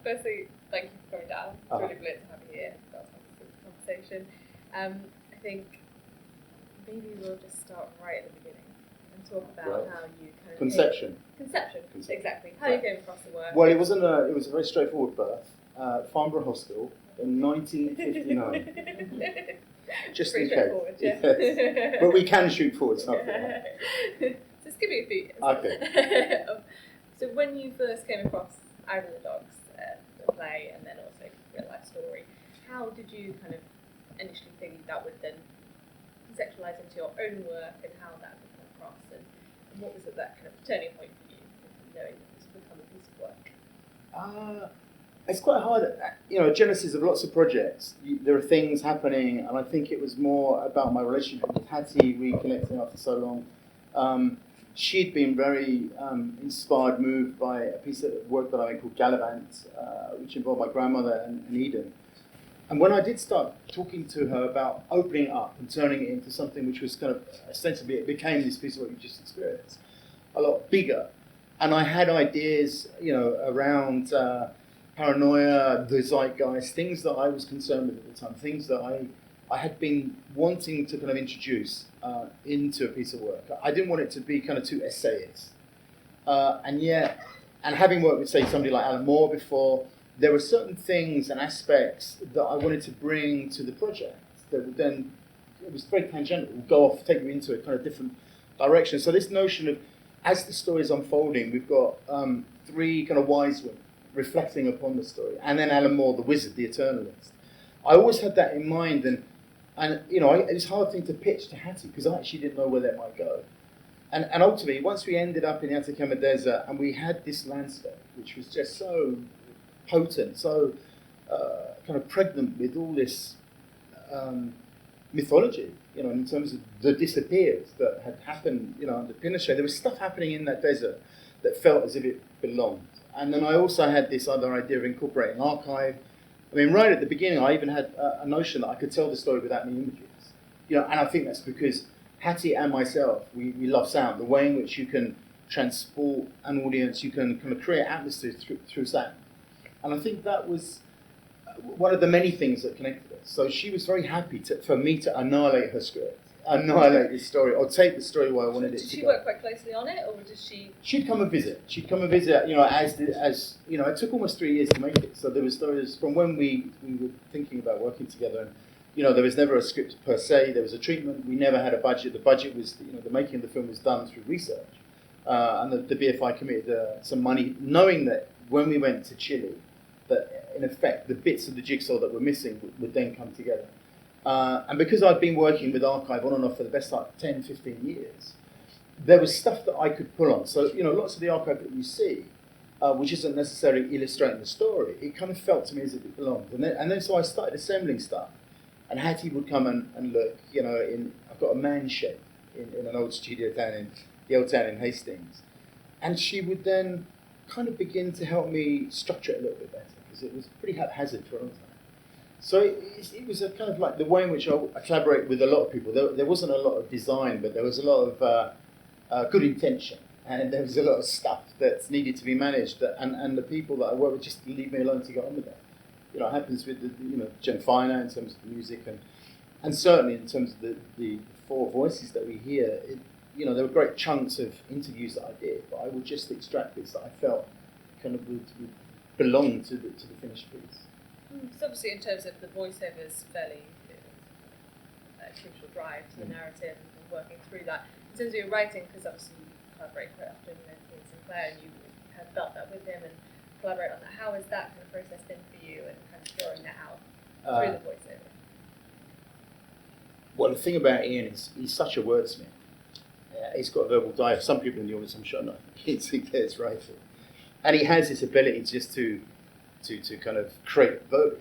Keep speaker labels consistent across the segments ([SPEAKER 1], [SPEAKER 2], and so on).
[SPEAKER 1] firstly, thank you for coming down. It's really brilliant to have you here. That's a conversation. I think maybe we'll just start right at the beginning and talk about how you kind of
[SPEAKER 2] Conception,
[SPEAKER 1] exactly. How you came across the work.
[SPEAKER 2] Well, it was a very straightforward birth. Farnborough Hospital in 1959. Just in case. Yes. But we can shoot forward something.
[SPEAKER 1] Just give me a few.
[SPEAKER 2] Okay.
[SPEAKER 1] So when you first came across Ivul the Dogs, the play, and then also real life story, how did you kind of initially think that would then conceptualise into your own work, and how that would come across, and what was it that kind of turning point for you, knowing that this would become a piece of work?
[SPEAKER 2] It's quite hard. Genesis of lots of projects. There are things happening, and I think it was more about my relationship with Hattie, reconnecting after so long. She'd been very inspired, moved by a piece of work that I made called Gallivant, which involved my grandmother and Eden. And when I did start talking to her about opening it up and turning it into something which was kind of ostensibly, it became this piece of what you just experienced, a lot bigger. And I had ideas, around paranoia, the zeitgeist, things that I was concerned with at the time, things that I had been wanting to kind of introduce into a piece of work. I didn't want it to be kind of too essayist. And having worked with, say, somebody like Alan Moore before, there were certain things and aspects that I wanted to bring to the project that would then, it was very tangential, go off, take you into a kind of different direction. So this notion of, as the story is unfolding, we've got three kind of wise women reflecting upon the story, and then Alan Moore, the wizard, the eternalist. I always had that in mind, and it was a hard thing to pitch to Hattie, because I actually didn't know where that might go. And ultimately, once we ended up in the Atacama Desert, and we had this landscape, which was just so potent, so kind of pregnant with all this mythology, in terms of the disappears that had happened, under Pinochet. There was stuff happening in that desert that felt as if it belonged. And then I also had this other idea of incorporating archive. I mean, right at the beginning, I even had a notion that I could tell the story without any images. And I think that's because Hattie and myself, we love sound. The way in which you can transport an audience, you can kind of create atmosphere through sound. And I think that was one of the many things that connected us. So she was very happy for me to annihilate her script, annihilate this story, or take the story where I wanted it to go.
[SPEAKER 1] Did she work quite closely on it, or did she?
[SPEAKER 2] She'd come and visit. As it took almost 3 years to make it. So there was from when we were thinking about working together, and there was never a script per se. There was a treatment. We never had a budget. The budget was, the making of the film was done through research, and the BFI committed some money, knowing that when we went to Chile, that in effect the bits of the jigsaw that were missing would then come together. And because I'd been working with archive on and off for the best part of 10, 15 years, there was stuff that I could pull on. So, lots of the archive that you see, which isn't necessarily illustrating the story, it kind of felt to me as if it belonged. And then so I started assembling stuff. And Hattie would come and look, I've got a man shed in an old studio down in the old town in Hastings. And she would then kind of begin to help me structure it a little bit better, because it was pretty haphazard for a long time. So it was a kind of like the way in which I collaborate with a lot of people. There wasn't a lot of design, but there was a lot of good intention, and there was a lot of stuff that needed to be managed. And the people that I work with just leave me alone to get on with it. It happens with Jen Finer in terms of the music, and certainly in terms of the four voices that we hear. There were great chunks of interviews that I did, but I would just extract bits that I felt kind of would belong to the finished piece.
[SPEAKER 1] So obviously, in terms of the voiceovers, fairly crucial drive to the narrative and working through that. In terms of your writing, because obviously you collaborate quite often with Sinclair, and you have felt that with him and collaborate on that. How has that kind of process been for you, and kind of drawing that out through the voiceover?
[SPEAKER 2] Well, the thing about Ian is he's such a wordsmith. He's got a verbal diary. Some people in the audience, I'm sure, know. It's Sinclair's writing, and he has this ability just to kind of create verbiage.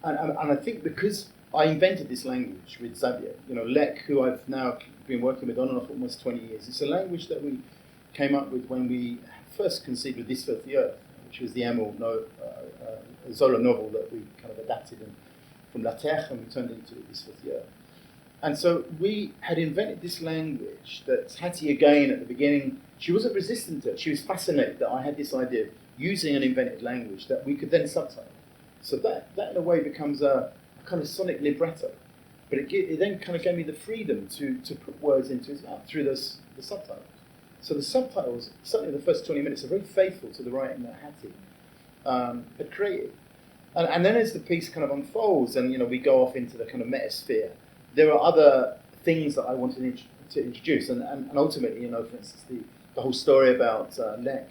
[SPEAKER 2] And I think because I invented this language with Xavier, Lek, who I've now been working with on and off almost 20 years. It's a language that we came up with when we first conceived of This Filthy Earth, which was the Emil Zola novel that we kind of adapted from La Terre, and we turned it into This Filthy Earth. And so we had invented this language that Hattie, again, at the beginning, she wasn't resistant to it. She was fascinated that I had this idea of using an invented language that we could then subtitle. So that in a way becomes a kind of sonic libretto. But it then kind of gave me the freedom to put words into his mouth through the subtitles. So the subtitles, certainly the first 20 minutes, are very faithful to the writing that Hattie had created. And then as the piece kind of unfolds and, you know, we go off into the kind of metasphere, there are other things that I wanted to introduce. And ultimately, you know, for instance, the whole story about Lek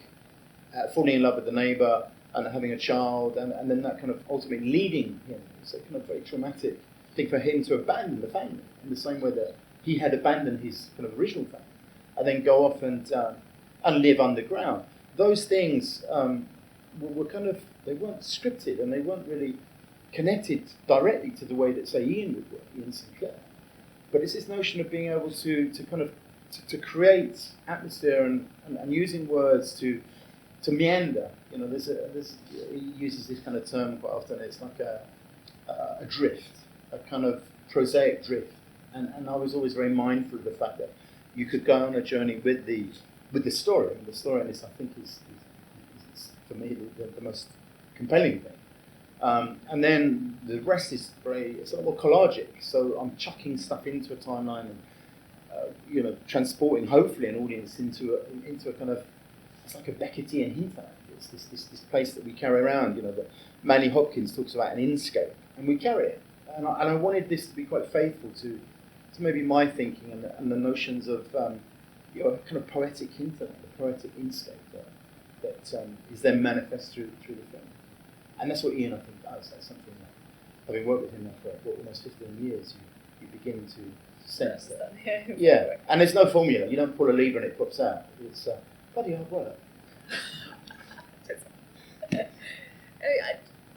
[SPEAKER 2] falling in love with the neighbour and having a child, and then that kind of ultimately leading him. It's a kind of very traumatic thing for him to abandon the family in the same way that he had abandoned his kind of original family, and then go off and live underground. Those things were kind of, they weren't scripted and they weren't really connected directly to the way that, say, Ian would work, Ian Sinclair. But it's this notion of being able to kind of to create atmosphere and using words to meander. You know, he uses this kind of term quite often. It's like a drift, a kind of prosaic drift. And I was always very mindful of the fact that you could go on a journey with the story. And the story in this, I think, is for me the most compelling thing. And then the rest is it's a lot more collagic. So I'm chucking stuff into a timeline and you know, transporting hopefully an audience into a kind of, it's like a Beckettian hinterland. It's this place that we carry around. You know, that Manly Hopkins talks about an inscape, and we carry it. And I wanted this to be quite faithful to maybe my thinking and the notions of you know, a kind of poetic hinterland, a poetic inscape that is then manifest through the film. And that's what Ian, I think, does. That's something that, having worked with him now for almost 15 years, you begin to sense that. Yeah, and there's no formula. You don't pull a lever and it pops out. It's bloody hard work.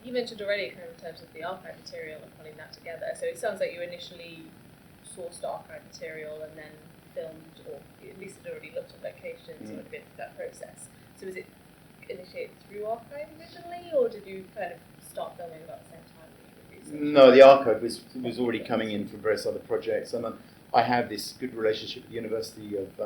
[SPEAKER 1] You mentioned already kind of in terms of the archive material and putting that together. So it sounds like you initially sourced archive material and then filmed, or at least had already looked at locations and had been through that process. So was it initiated through archive originally, or did you kind of start filming about the same time that you were researching?
[SPEAKER 2] No, the archive was already coming in from various other projects, and I have this good relationship with the University of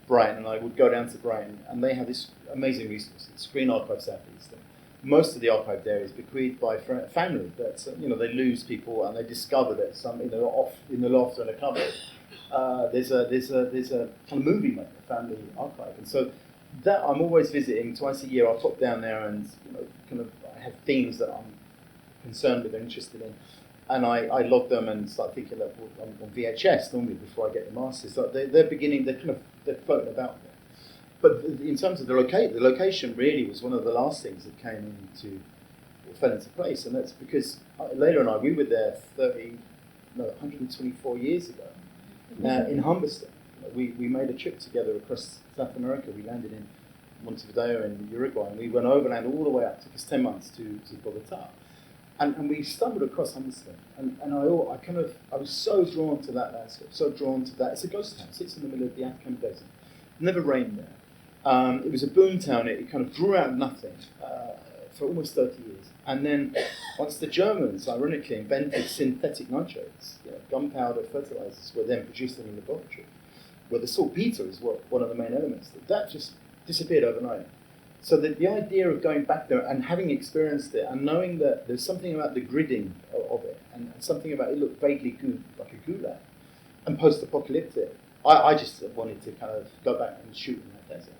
[SPEAKER 2] Brighton, and I would go down to Brighton, and they have this amazing resource, the Screen Archive Southeast. Most of the archive there is bequeathed by family that you know, they lose people and they discover that some, you know, off in the loft or in a cupboard. There's a kind of movie maker family archive, and so that I'm always visiting twice a year. I pop down there and, you know, kind of I have themes that I'm concerned with or interested in, and I log them and start thinking that on VHS normally before I get the masters. So they're floating about there. But in terms of the location really was one of the last things that came into, or fell into place, and that's because later on we were there 124 years ago, in Humberston. We made a trip together across South America. We landed in Montevideo in Uruguay, and we went overland all the way up. It took us 10 months to Bogota. And we stumbled across Humberston, and I was so drawn to that landscape, so drawn to that. It's a ghost town. It sits in the middle of the Atacama Desert. It never rained there. It was a boom town. It kind of grew out of nothing for almost 30 years. And then once the Germans, ironically, invented synthetic nitrates, you know, gunpowder fertilizers were then produced in the laboratory, where the saltpeter is one of the main elements. That just disappeared overnight. So the idea of going back there and having experienced it and knowing that there's something about the gridding of it and something about it looked vaguely good, like a gulag, and post-apocalyptic, I just wanted to kind of go back and shoot in that desert.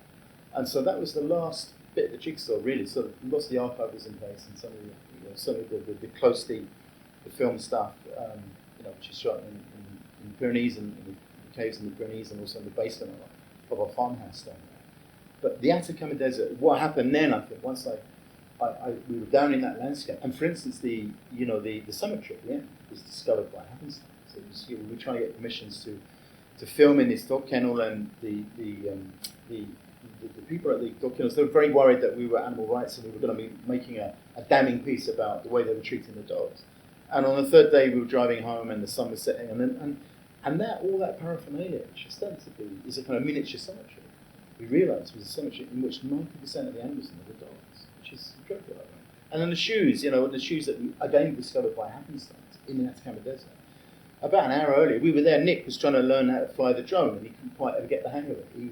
[SPEAKER 2] And so that was the last bit of the jigsaw, really. So lots of the archive was in place, and some of the, you know, certainly the closely the film stuff, you know, which is shot in the Pyrenees and in the caves in the Pyrenees, and also in the basement of our farmhouse down there. But the Atacama Desert, what happened then, I think, once we were down in that landscape, and for instance, the cemetery at the end was discovered by happenstance. So we were trying to get permissions to film in this dog kennel, and the people at the dog kennels, they were very worried that we were animal rights and we were going to be making a damning piece about the way they were treating the dogs. And on the third day, we were driving home, and the sun was setting, and all that paraphernalia, which ostensibly is a kind of miniature cemetery, we realised was a cemetery in which 90% of the animals in it were dogs, which is incredible. And then the shoes, you know, the shoes that we again discovered by happenstance in the Atacama Desert. About an hour earlier, we were there. Nick was trying to learn how to fly the drone, and he couldn't quite ever get the hang of it. He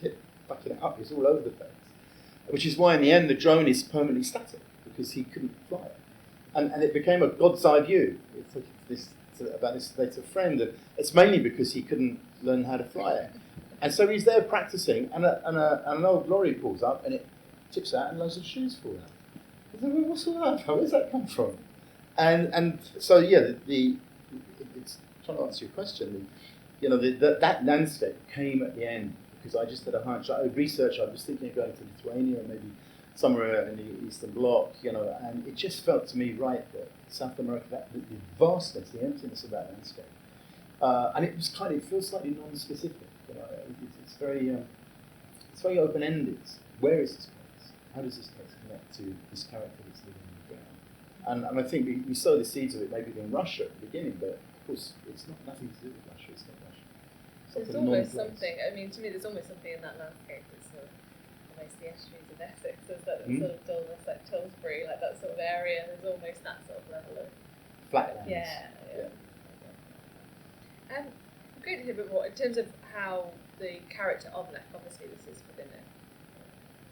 [SPEAKER 2] kept fucking it up. He was all over the place. which is why in the end the drone is permanently static, because he couldn't fly it. And it became a God's eye view. About this later friend, and it's mainly because he couldn't learn how to fly it. And so he's there practicing, and an old lorry pulls up, and it tips out, and loads of shoes fall out. I thought, well, what's all that? Where's that come from? And so yeah, it's trying to answer your question. That landscape came at the end because I just had a hunch. I researched. I was thinking of going to Lithuania, maybe somewhere in the Eastern Bloc, and it just felt to me right that South America, the vastness, the emptiness of that landscape, and it feels slightly non-specific. It's very open-ended. Where is this place? How does this place connect to this character that's living on the ground? And I think we sow the seeds of it maybe in Russia at the beginning, but of course it's nothing to do with Russia. It's not Russia.
[SPEAKER 1] There's almost something. I mean, to me, there's almost something in that landscape that's sort of almost the estuaries of Essex. There's that sort of dullness, like Tillsbury, like that sort of area. There's almost that sort of level of
[SPEAKER 2] flatlands.
[SPEAKER 1] Yeah. Great to hear a bit more in terms of how the character of Lek. Obviously, this is within a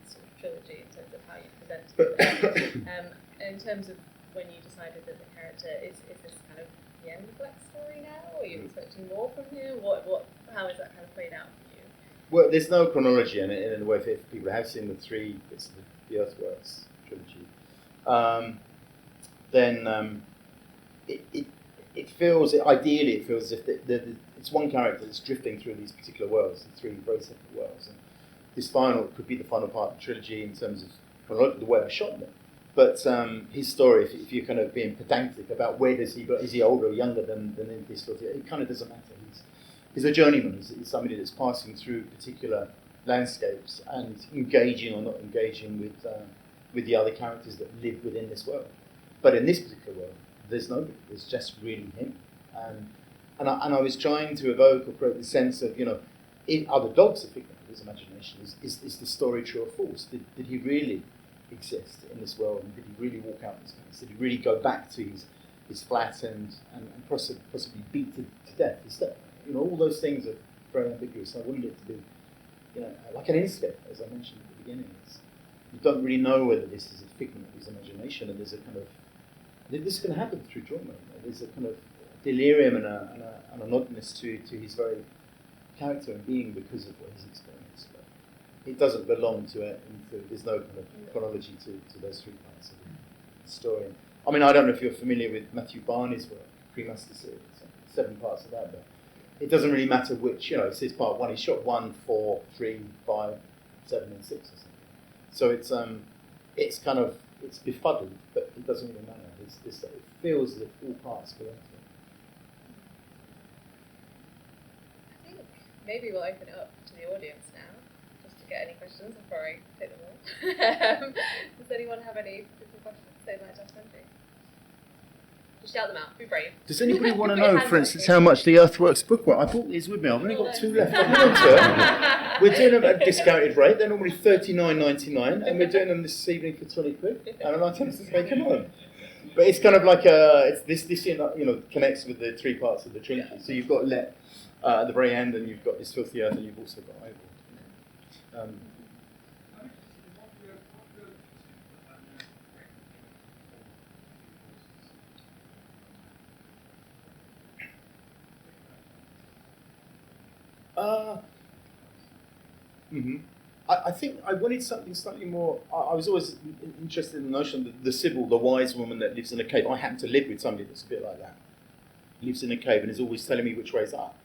[SPEAKER 1] sort of trilogy in terms of how you present it. In terms of when you decided that the character is this kind of the end of Lek's story now? Are you expecting more from him? How is that kind of played out for you?
[SPEAKER 2] Well, there's no chronology in it. In a way, if people have seen the three bits of the Earthworks trilogy, then it feels ideally it feels as if it's one character that's drifting through these particular worlds, the three very separate worlds, and this final could be the final part of the trilogy in terms of chronology, the way I shot it. But his story, if you're kind of being pedantic about where does he go, is he older or younger than in this story? It kind of doesn't matter. He's a journeyman. He's somebody that's passing through particular landscapes and engaging or not engaging with the other characters that live within this world. But in this particular world, there's nobody. There's just really him. And I was trying to evoke or create the sense of, are the dogs a figment of his imagination? Is the story true or false? Did he really exist in this world? And did he really walk out this place? Did he really go back to his flat and possibly beat to death his step? All those things are very ambiguous. I wanted it to be, like an insect, as I mentioned at the beginning. You don't really know whether this is a figment of his imagination, and there's a kind of, this can happen through trauma. There's a kind of delirium and an oddness to his very character and being because of what he's experienced. But it doesn't belong to it, and there's no kind of chronology to those three parts of the story. I mean, I don't know if you're familiar with Matthew Barney's work, Pre-Master Series, 7 parts of that, but it doesn't really matter which, it says part 1, he shot 1, 4, 3, 5, 7 and 6 or something. So it's kind of, it's befuddled, but it doesn't really matter. It feels as if all parts belong to it.
[SPEAKER 1] I think maybe we'll open it up to the audience now, just to get any questions before I take them all. Does anyone have any particular questions they'd like to ask Andrew? Just shout them out, be brave.
[SPEAKER 2] Does anybody want to know, for instance, how much the Earthworks book was? I brought these with me. I've only got 2 left. We're doing them at a discounted rate. They're normally $39.99, and we're doing them this evening for 20 quid. And I tend to say, come on. But it's kind of like this connects with the 3 parts of the trilogy. So you've got Lek at the very end, and you've got this filthy earth, and you've also got Ivul. I think I wanted something slightly more. I was always interested in the notion that the Sibyl, the wise woman that lives in a cave. I happen to live with somebody that's a bit like that. Lives in a cave and is always telling me which way's up.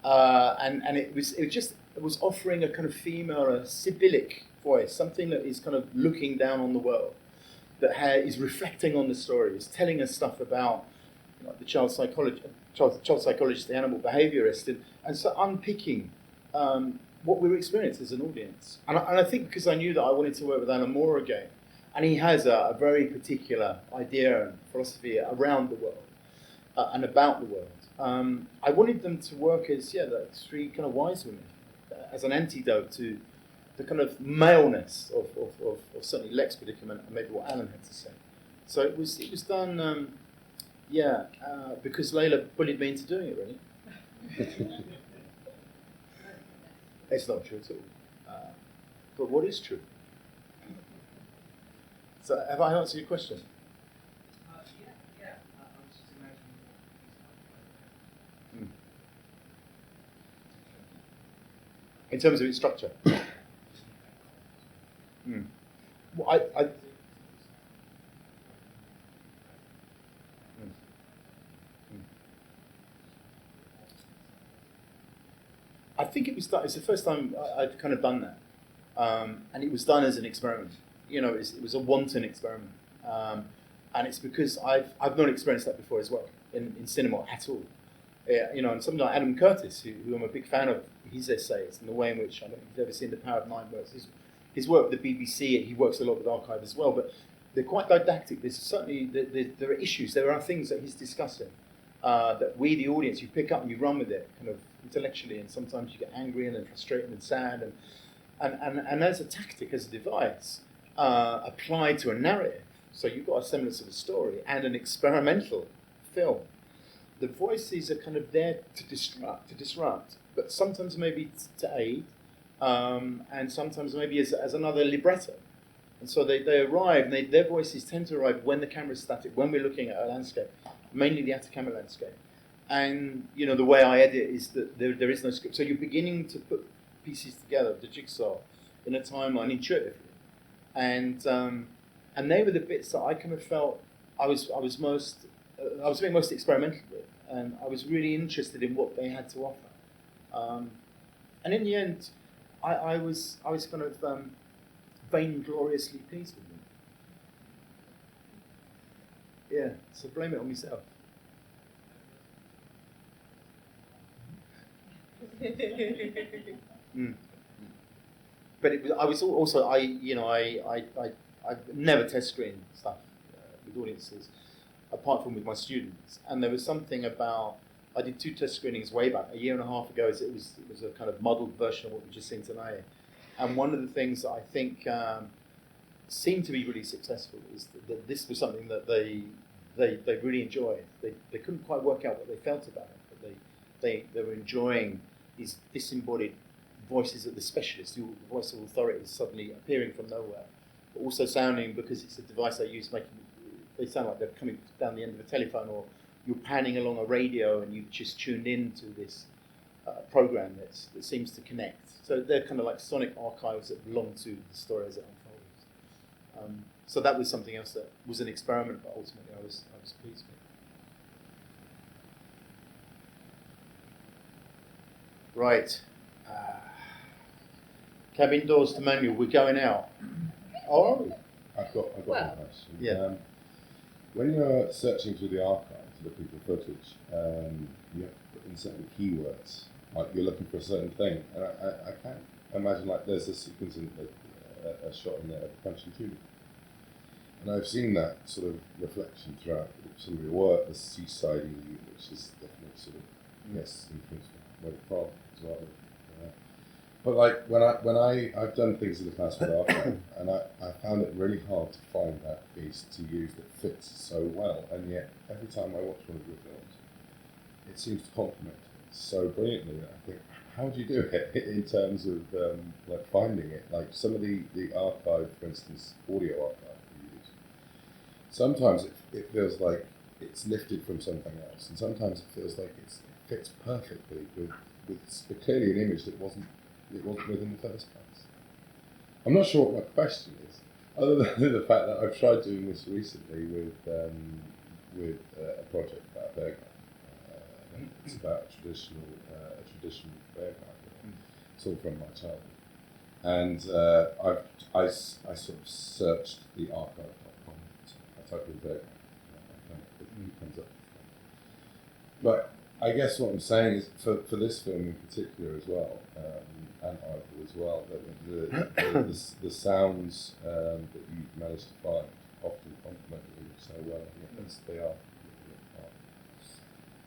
[SPEAKER 2] And it was offering a kind of female, a Sibyllic voice, something that is kind of looking down on the world, that is reflecting on the story, is telling us stuff about the child psychologist, the animal behaviourist, and so unpicking what we were experiencing as an audience. And I think because I knew that I wanted to work with Alan Moore again, and he has a very particular idea and philosophy around the world and about the world. I wanted them to work as, like 3 kind of wise women, as an antidote to the kind of maleness of certainly Lek's predicament and maybe what Alan had to say. So it was done, because Layla bullied me into doing it, really. It's not true at all. But what is true So have I answered your question?
[SPEAKER 3] Yeah. I was just imagining what
[SPEAKER 2] In terms of its structure? Well, I think it's the first time I'd kind of done that, and it was done as an experiment. You know, it was a wanton experiment, and it's because I've not experienced that before as well in cinema at all. Yeah, you know, and something like Adam Curtis, who I'm a big fan of his essays and the way in which I don't know if you've ever seen The Power of Nine works. His work with the BBC, he works a lot with archive as well, but they're quite didactic. There's certainly there are issues, there are things that he's discussing that we, the audience, you pick up and you run with it, kind of intellectually, and sometimes you get angry and then frustrated and sad, and as a tactic, as a device, applied to a narrative. So you've got a semblance of a story and an experimental film. The voices are kind of there to disrupt, but sometimes maybe to aid, and sometimes maybe as another libretto. And so they arrive, and their voices tend to arrive when the camera's static, when we're looking at a landscape, mainly the Atacama landscape. And you know, the way I edit is that there is no script. So you're beginning to put pieces together, the jigsaw, in a timeline intuitively. And they were the bits that I kind of felt I was being most experimental with, and I was really interested in what they had to offer. And in the end, I was kind of vaingloriously pleased with them. Yeah, so blame it on myself. But I was also I never test screen stuff with audiences, apart from with my students. And there was something about, I did 2 test screenings way back, a year and a half ago. It was a kind of muddled version of what we've just seen tonight. And one of the things that I think seemed to be really successful is that this was something that they really enjoyed. They couldn't quite work out what they felt about it, but they were enjoying these disembodied voices of the specialists, the voice of authority suddenly appearing from nowhere, but also sounding, because it's a device they use, they sound like they're coming down the end of a telephone, or you're panning along a radio and you've just tuned into this program that seems to connect. So they're kind of like sonic archives that belong to the story as it unfolds. So that was something else that was an experiment, but ultimately I was pleased with. Right. Cabin doors to manual. We're going out. Oh, are we?
[SPEAKER 4] I've got one question.
[SPEAKER 2] Yeah.
[SPEAKER 4] When you're searching through the archive, looking for footage, you have to put in certain keywords. Like you're looking for a certain thing, and I can't imagine, like there's a sequence in a shot in there of punching tube, and I've seen that sort of reflection throughout some of your work. The seaside, which is definitely sort of influenced by the problem as well. But like when I've done things in the past with archive, and I found it really hard to find that piece to use that fits so well, and yet every time I watch one of your films, it seems to complement it so brilliantly. I think, how do you do it in terms of like finding it? Like some of the archive, for instance, audio archive you use, sometimes it feels like it's lifted from something else, and sometimes it feels like it fits perfectly with clearly an image that wasn't within the first place. I'm not sure what my question is, other than the fact that I've tried doing this recently with a project about bear garden. It's about a traditional bear garden. It's all from my childhood, and I sort of searched the archive.com. I typed in bear garden, it comes up. But I guess what I'm saying is, for this film in particular as well, and Ivul as well, that the sounds that you've managed to find often complement the image so well. Yes, they are.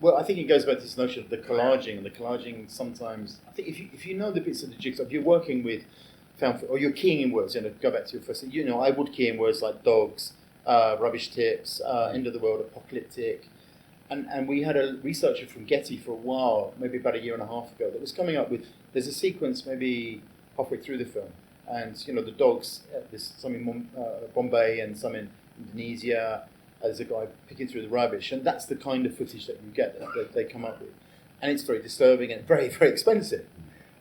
[SPEAKER 2] Well, I think it goes back to this notion of the collaging, and the collaging sometimes, I think if you know the bits of the jigsaw, if you're working with found, or you're keying in words, go back to your first thing, I would key in words like dogs, rubbish tips, end of the world, apocalyptic. And we had a researcher from Getty for a while, maybe about a year and a half ago, that was coming up with, there's a sequence maybe halfway through the film And the dogs. There's some in Bombay and some in Indonesia. There's a guy picking through the rubbish, and that's the kind of footage that you get that they come up with, and it's very disturbing and very, very expensive.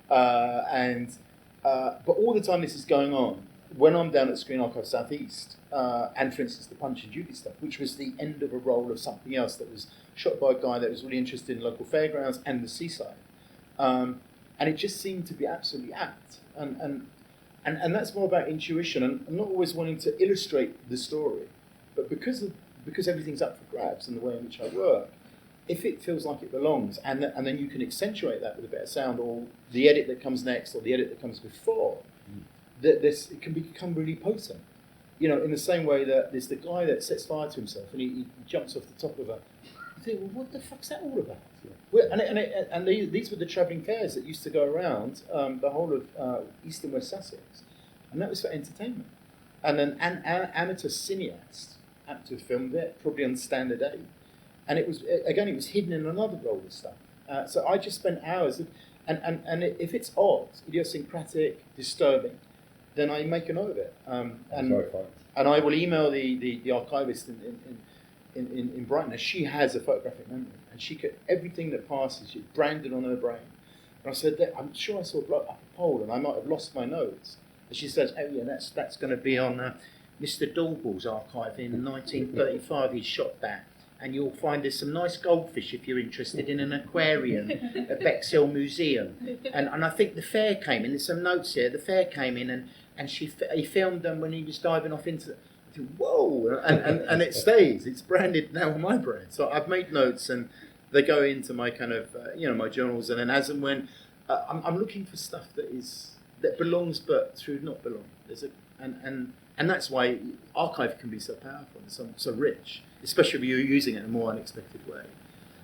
[SPEAKER 2] But all the time this is going on, when I'm down at Screen Archive South East, and for instance the Punch and Judy stuff, which was the end of a roll of something else that was shot by a guy that was really interested in local fairgrounds and the seaside, and it just seemed to be absolutely apt, and that's more about intuition and not always wanting to illustrate the story, but because everything's up for grabs in the way in which I work. If it feels like it belongs, and then you can accentuate that with a bit of sound, or the edit that comes next, or the edit that comes before, it can become really potent. In the same way that there's the guy that sets fire to himself and he jumps off the top of a. You think, well, what the fuck's that all about? Yeah. These were the travelling fairs that used to go around the whole of East and West Sussex, and that was for entertainment. And then an amateur cineast had to have filmed it, probably on standard 8. And it was hidden in another roll of stuff. So I just spent hours, and if it's odd, idiosyncratic, disturbing, then I make a note of it. And I will email the archivist in Brighton, and she has a photographic memory, and she could everything that passes, she's branded on her brain. And I said, I'm sure I saw a bloke up a pole, and I might have lost my notes. And she says, oh yeah, that's going to be on Mr. Dalball's archive in 1935. He shot that. And you'll find there's some nice goldfish if you're interested in an aquarium at Bexhill Museum. And I think the fair came in. There's some notes here. The fair came in and he filmed them when he was diving off into. I think, whoa! And it stays. It's branded now on my brain. So I've made notes and they go into my kind of my journals. And then as and when I'm looking for stuff that belongs but through not belong. And that's why archive can be so powerful and so rich, especially if you're using it in a more unexpected way.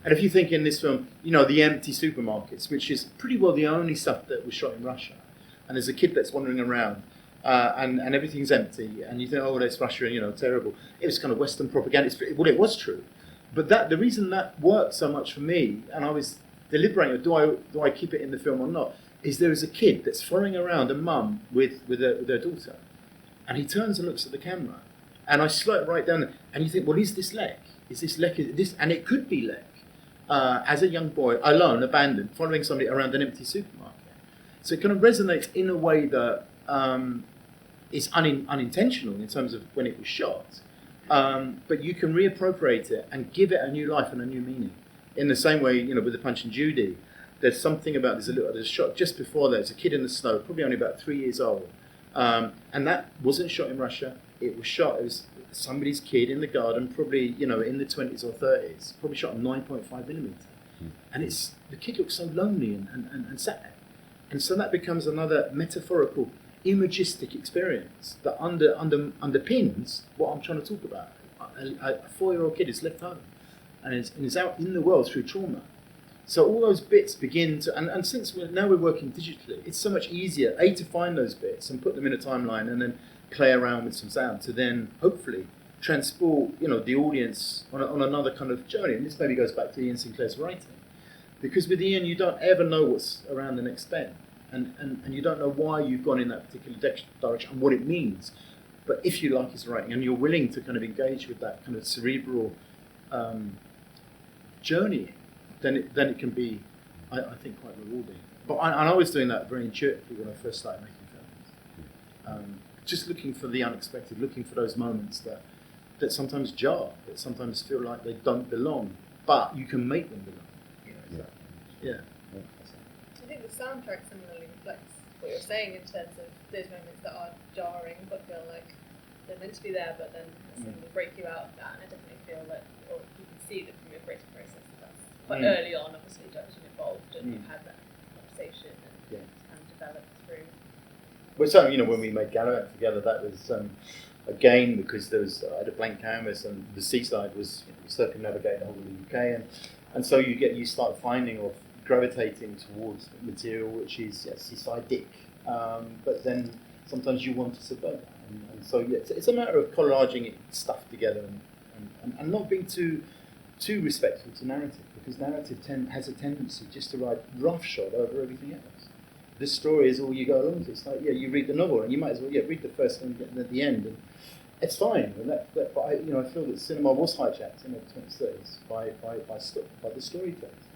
[SPEAKER 2] And if you think in this film, the empty supermarkets, which is pretty well the only stuff that was shot in Russia, and there's a kid that's wandering around, and everything's empty, and you think, oh, that's Russia, terrible. It was kind of Western propaganda. Well, it was true, but the reason that worked so much for me, and I was deliberating, do I keep it in the film or not, is there is a kid that's following around a mum with her daughter. And he turns and looks at the camera, and I slow it right down. And you think, well, is this Lek? Is this Lek? Is this? And it could be Lek, as a young boy, alone, abandoned, following somebody around an empty supermarket. So it kind of resonates in a way that is unintentional in terms of when it was shot, but you can reappropriate it and give it a new life and a new meaning. In the same way, with the Punch and Judy, there's something about there's a shot just before there's a kid in the snow, probably only about 3 years old. And that wasn't shot in Russia. It was somebody's kid in the garden, probably in the 20s or 30s, probably shot on 9.5mm. And the kid looks so lonely and sad. And so that becomes another metaphorical, imagistic experience that underpins what I'm trying to talk about. A 4-year-old kid is left home and is out in the world through trauma. So all those bits begin to, and since we're working digitally, it's so much easier, to find those bits and put them in a timeline and then play around with some sound to then hopefully transport, the audience on another kind of journey. And this maybe goes back to Ian Sinclair's writing. Because with Ian, you don't ever know what's around the next bend. And you don't know why you've gone in that particular direction and what it means. But if you like his writing and you're willing to kind of engage with that kind of cerebral journey, then it can be, I think, quite rewarding. But I was doing that very intuitively when I first started making films. Just looking for the unexpected, looking for those moments that sometimes jar, that sometimes feel like they don't belong, but you can make them belong. Yeah.
[SPEAKER 1] I think the soundtrack similarly reflects what you're saying in terms of those moments that are jarring but feel like they're meant to be there, but then something will break you out of that. And I definitely feel that, or you can see that from your creative process, that's quite early on, obviously, John's been involved and you've had that conversation and developed through.
[SPEAKER 2] Well, so when we made Galloway together, that was again because I had a blank canvas and the seaside was circumnavigating the whole of the UK, and so you start finding or gravitating towards material which is seaside-ic, but then sometimes you want to subvert that, and so it's a matter of collaging stuff together and not being too respectful to narrative, because narrative has a tendency just to write roughshod over everything else. the story is all you go along to. It's like, yeah, you read the novel and you might as well, read the first one and at the end. And it's fine. And but I feel that cinema was hijacked in the 2030s by the storytellers.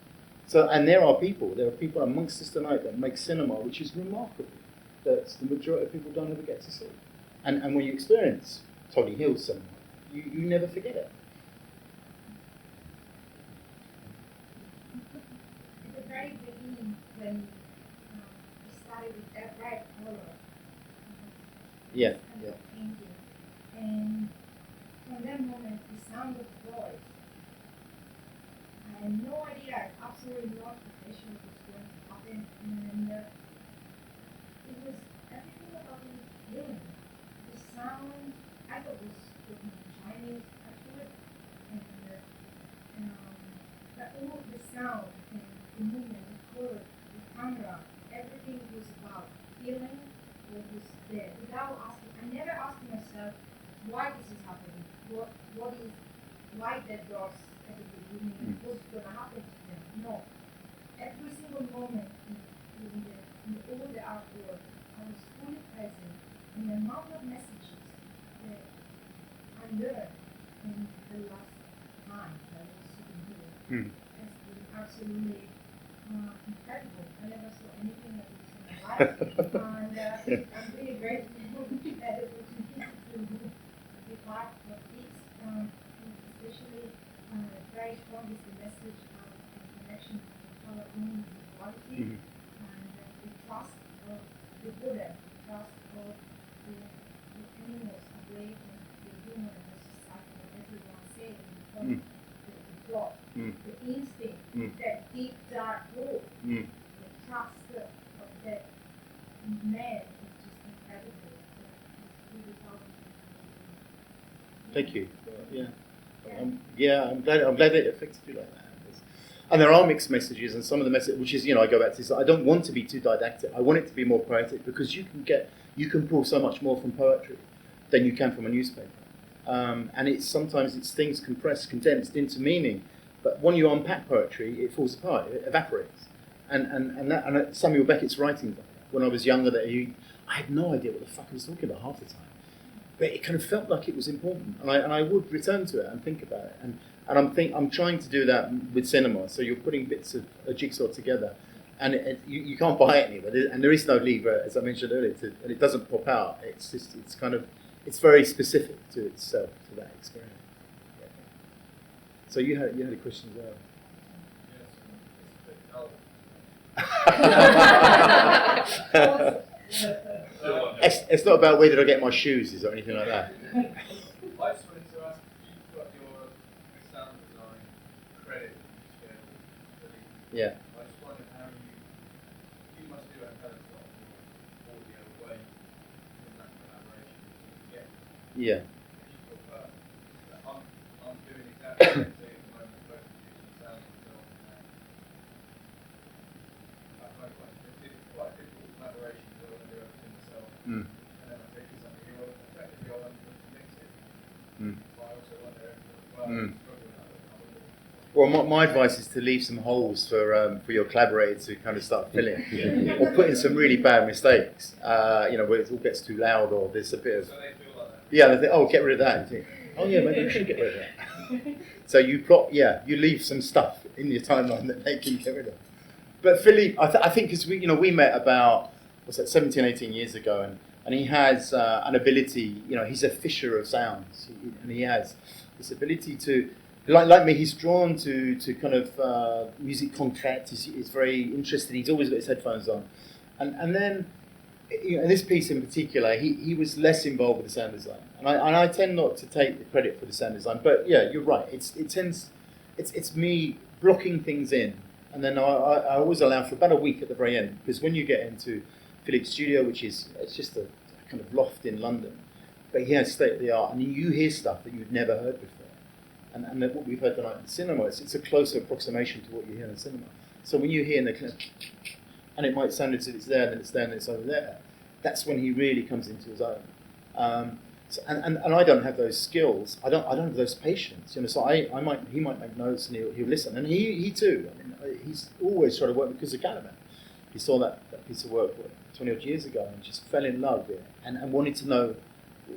[SPEAKER 2] So, and there are people amongst us tonight that make cinema, which is remarkable, that the majority of people don't ever get to see. And when you experience Toddy Hill's cinema, you never forget it.
[SPEAKER 5] At the very beginning, when we started with that bright color,
[SPEAKER 2] Yeah.
[SPEAKER 5] painting, and from that moment, the sound of voice, I had no idea, absolutely no expectation what was going to happen, and it was everything about the feeling. The sound, I thought was spoken in Chinese, actually, and all the sound and the movement, the color, the camera, everything was about feeling what was there. Without asking, I never asked myself why this is happening, why that dogs at the beginning, what's going to happen to them. No. Every single moment in all the artwork, I was fully present, and the amount of messages that I learned in the last time that I was sitting here has been absolutely incredible. I never saw anything like this in my life, and I'm really grateful that it was to be part of this, especially very strong is the message of the connection between color and quality, and the trust of the Buddha, the trust of the animals away from the human and the society that everyone says in the plot, the instinct, that deep dark role, the trust of that man is just incredible. It's really powerful.
[SPEAKER 2] Thank you. I'm glad that it affected you like that. And there are mixed messages, and some of the message, which is, I go back to this, I don't want to be too didactic. I want it to be more poetic, because you can pull so much more from poetry than you can from a newspaper. And sometimes it's things compressed, condensed into meaning. But when you unpack poetry, it falls apart, it evaporates. And Samuel Beckett's writing, when I was younger, I had no idea what the fuck he was talking about half the time. But it kind of felt like it was important, and I would return to it and think about it. And I'm trying to do that with cinema. So you're putting bits of a jigsaw together, and you can't buy it anywhere. And there is no lever, as I mentioned earlier, and it doesn't pop out. It's very specific to itself, to that experience. So you had a question as well. It's not about where did I get my shoes, is or anything like that.
[SPEAKER 3] I just wanted to ask, you've got your sound design credit
[SPEAKER 2] Yeah.
[SPEAKER 3] I just wondered how you must do a kind of audio way in that collaboration to get.
[SPEAKER 2] Yeah.
[SPEAKER 3] You talk about, I'm doing exactly the same thing at the moment, both producing sound and film. I find it's quite a difficult collaboration to do everything myself. And then I think it's something effectively I'll have to mix it. But I also wonder if
[SPEAKER 2] Well, my advice is to leave some holes for your collaborator to kind of start filling, or put in some really bad mistakes. Where it all gets too loud, or there's a bit of.
[SPEAKER 3] So they feel like that.
[SPEAKER 2] Yeah, they think, oh, get rid of that. And you think, oh yeah, maybe we should get rid of that. So you leave some stuff in your timeline that they can get rid of. But Philly, I think because we met about 17, 18 years ago, and he has an ability. He's a fisher of sounds, and he has this ability to. Like me, he's drawn to kind of music concrete. He's very interested. He's always got his headphones on, and then in this piece in particular, he was less involved with the sound design, and I tend not to take the credit for the sound design. But yeah, you're right. It's me blocking things in, and then I always allow for about a week at the very end, because when you get into Philip's studio, it's just a kind of loft in London, but he has state of the art, and you hear stuff that you've never heard before. And what we've heard tonight in the cinema, it's a closer approximation to what you hear in the cinema. So when you hear in the kind of, and it might sound as if it's there, then it's there, and it's over there, that's when he really comes into his own. And I don't have those skills. I don't have those patience. So he might make notes and he'll listen, and he too. I mean, he's always trying to work because of cameraman. He saw that piece of work 20 odd years ago and just fell in love with it and wanted to know,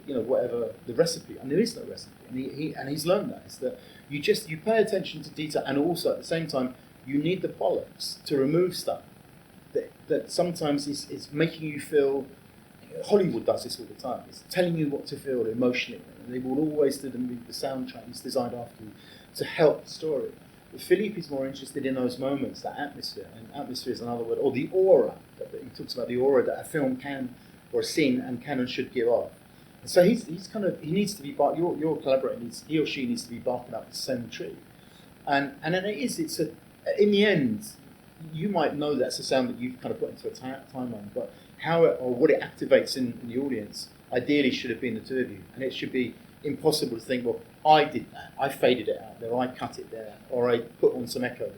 [SPEAKER 2] whatever the recipe. And there is no recipe. And he's learned that. It's that you pay attention to detail, and also at the same time you need the bollocks to remove stuff that sometimes is making you feel. Hollywood does this all the time. It's telling you what to feel emotionally, and they will always do the soundtrack is designed after you to help the story. But Philippe is more interested in those moments, that atmosphere, and atmosphere is another word, or the aura. He talks about the aura that a film can, or a scene, can and should give off. And so he needs to be your collaborator he or she needs to be barking up the same tree, and in the end, you might know that's a sound that you've kind of put into a timeline, but what it activates in the audience ideally should have been the two of you, and it should be impossible to think, well, I did that, I faded it out there, I cut it there, or I put on some echo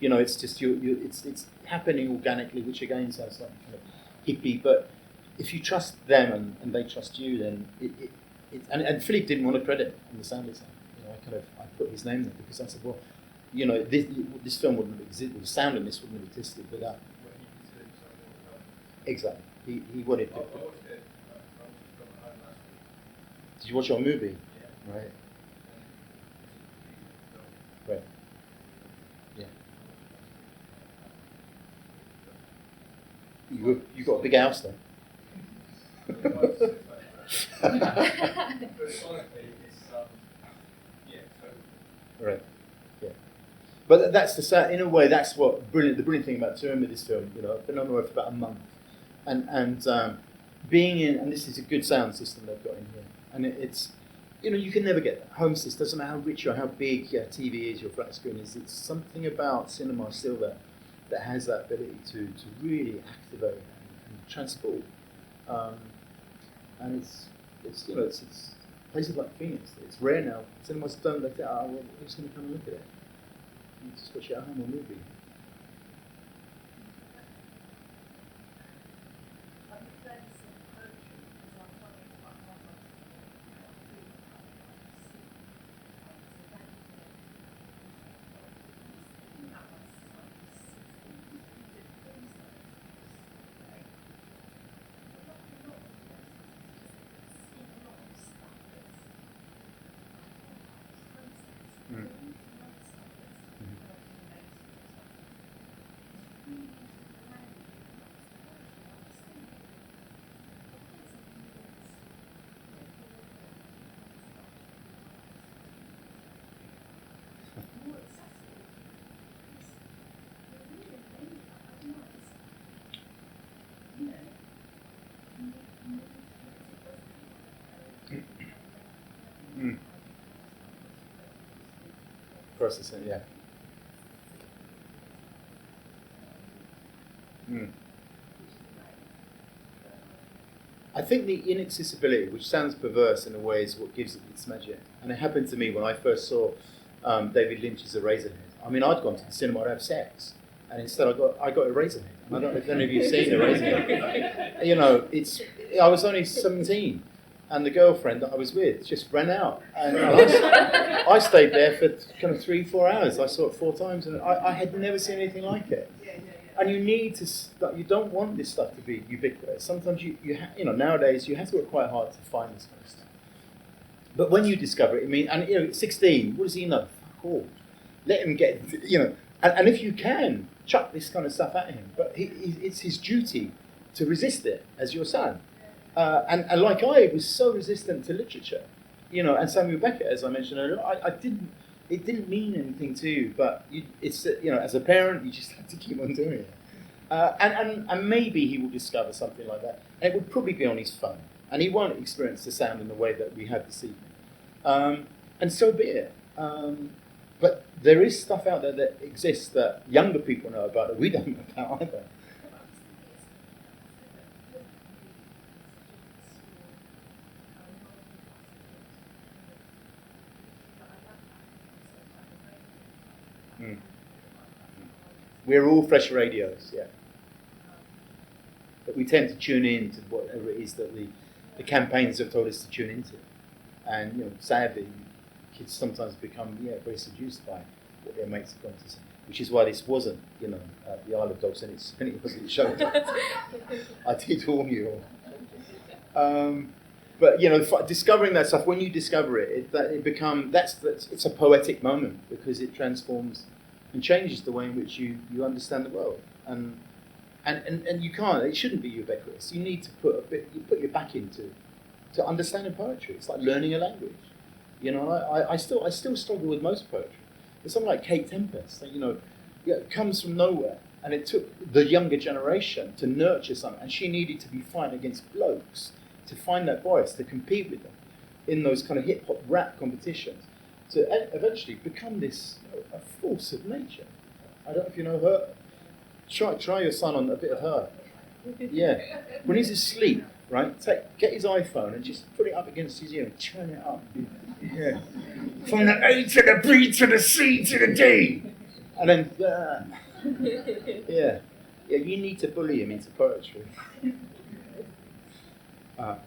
[SPEAKER 2] there. It's just it's happening organically, which again sounds like kind of hippie, but if you trust them and they trust you, then and Philippe didn't want a credit on the sound design. I put his name there because I said, well, this film wouldn't have existed, the sound in this wouldn't have existed without. Exactly. He wanted to. Did you watch your movie?
[SPEAKER 3] Yeah.
[SPEAKER 2] Right. Right. Yeah. You got a big house then. Right. Yeah. But that's in a way that's what the brilliant thing about touring with this film. I've been on the road for about a month, and being in, and this is a good sound system they've got in here, and it's you can never get that. Home system, doesn't matter how rich or how big your TV is, your flat screen is. It's something about cinema still that has that ability to really activate and transport. And it's places like Phoenix. It's rare now. Cinemas don't let it. Well, who's going to come and look at it? You just watch it at home or movie. Processing, yeah. I think the inaccessibility, which sounds perverse in a way, is what gives it its magic. And it happened to me when I first saw David Lynch's Eraserhead. I mean, I'd gone to the cinema to have sex, and instead I got Eraserhead. And I don't know if any of you have seen Eraserhead. I was only 17. And the girlfriend that I was with just ran out, and I stayed there for kind of 3-4 hours. I saw it 4 times, and I had never seen anything like it. And you don't want this stuff to be ubiquitous. Sometimes nowadays you have to work quite hard to find this kind of stuff. But when you discover it, at 16, what does he know? Fuck all. Let him get, and if you can, chuck this kind of stuff at him. But it's his duty to resist it as your son. And like I was so resistant to literature, and Samuel Beckett, as I mentioned earlier, it didn't mean anything to you, but as a parent, you just have to keep on doing it. And maybe he will discover something like that. And it would probably be on his phone, and he won't experience the sound in the way that we have this evening. And so be it. But there is stuff out there that exists that younger people know about that we don't know about either. We're all fresh radios, yeah. But we tend to tune in to whatever it is that the campaigns have told us to tune into. And sadly, kids sometimes become very seduced by what their mates have gone to say. which is why this wasn't, the Isle of Dogs, and it wasn't shown. I did warn you all. But discovering that stuff, when you discover it, it's a poetic moment, because it transforms and changes the way in which you understand the world. And you can't. It shouldn't be ubiquitous. You need to put your back into understanding poetry. It's like learning a language. I still struggle with most poetry. There's something like Kate Tempest. It comes from nowhere, and it took the younger generation to nurture something, and she needed to be fighting against blokes to find that voice, to compete with them in those kind of hip hop rap competitions, to eventually become this a force of nature. I don't know if you know her. Try your son on a bit of her. Yeah, when he's asleep, right? Get his iPhone and just put it up against his ear and turn it up. Yeah, from the A to the B to the C to the D, and then yeah. You need to bully him into poetry.
[SPEAKER 1] Well,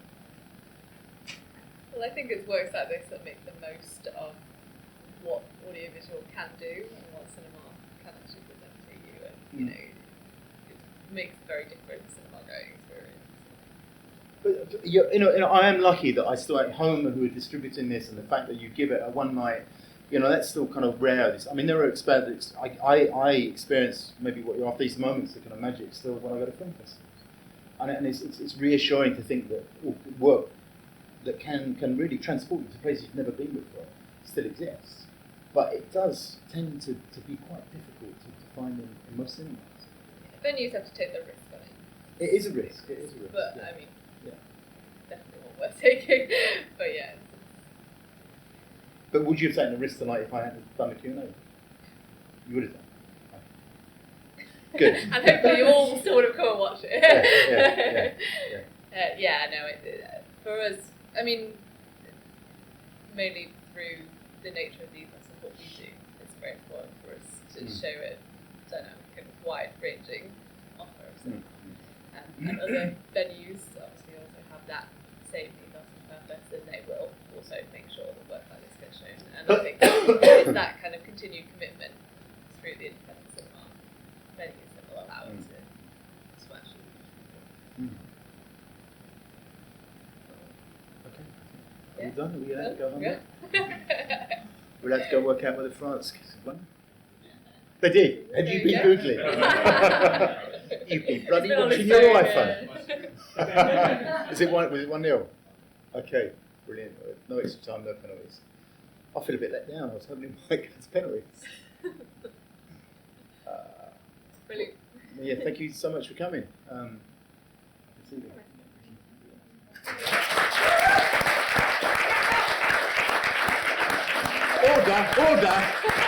[SPEAKER 1] I think it's works like this that make the most of what audiovisual can do and what cinema can actually present to you, and it makes a very different cinema-going experience.
[SPEAKER 2] But I am lucky that I still at home who are distributing this, and the fact that you give it a one night, that's still kind of rare. There are experiments. I experience maybe what you're after, these moments, the kind of magic still when I go to film festivals. And it's reassuring to think that work that can really transport you to places you've never been before still exists. But it does tend to be quite difficult to find in most cinemas.
[SPEAKER 1] Venues have to take the risk on it.
[SPEAKER 2] It is a risk.
[SPEAKER 1] But,
[SPEAKER 2] yeah.
[SPEAKER 1] I mean,
[SPEAKER 2] Yeah.
[SPEAKER 1] definitely not worth taking. But yeah.
[SPEAKER 2] But would you have taken the risk tonight if I hadn't done the Q&A? You would have done. Good.
[SPEAKER 1] And hopefully you all still would have come and watched it. For us, I mean, mainly through the nature of these and what we do, it's very important for us to show a dynamic and wide-ranging offer of cinema. And other venues obviously also have that same ethos and purpose, and they will also make sure that work like this gets shown. And I think it's that kind of continued commitment through the independent cinema venues that will allow it to smash.
[SPEAKER 2] Okay. Are we done? Are we allowed to go home?
[SPEAKER 1] Yeah.
[SPEAKER 2] We're allowed to go work out whether France won? They did. Have you been Googling? You've been bloody watching your iPhone. Was it 1-0? Okay, brilliant. No extra time, no penalties. I feel a bit let down. I was hoping it might get to penalties.
[SPEAKER 1] Brilliant.
[SPEAKER 2] Yeah, thank you so much for coming. See you. Order!